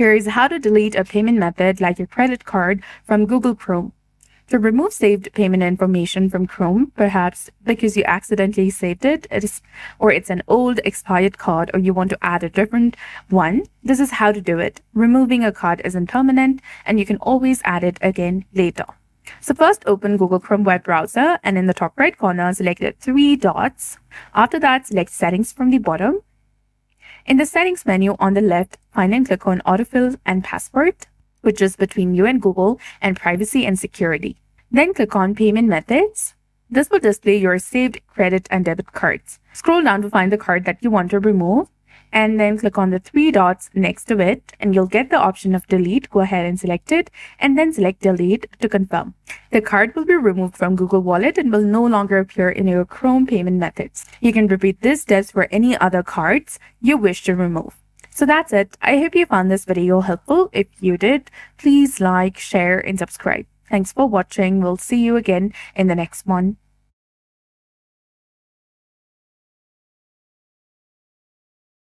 Here's how to delete a payment method like your credit card from Google Chrome. To remove saved payment information from Chrome, perhaps because you accidentally saved it, or it's an old expired card, or you want to add a different one, this is how to do it. Removing a card isn't permanent, and you can always add it again later. So first open Google Chrome web browser, and in the top right corner, select the three dots. After that, select Settings from the bottom. In the Settings menu on the left, find and click on Autofill and Password, which is between you and Google, and Privacy and Security. Then click on Payment Methods. This will display your saved credit and debit cards. Scroll down to find the card that you want to remove, and then click on the three dots next to it, and you'll get the option of Delete. Go ahead and select it, and then select Delete to confirm. The card will be removed from Google Wallet and will no longer appear in your Chrome payment methods. You can repeat these steps for any other cards you wish to remove. So that's it. I hope you found this video helpful. If you did, please like, share, and subscribe. Thanks for watching. We'll see you again in the next one.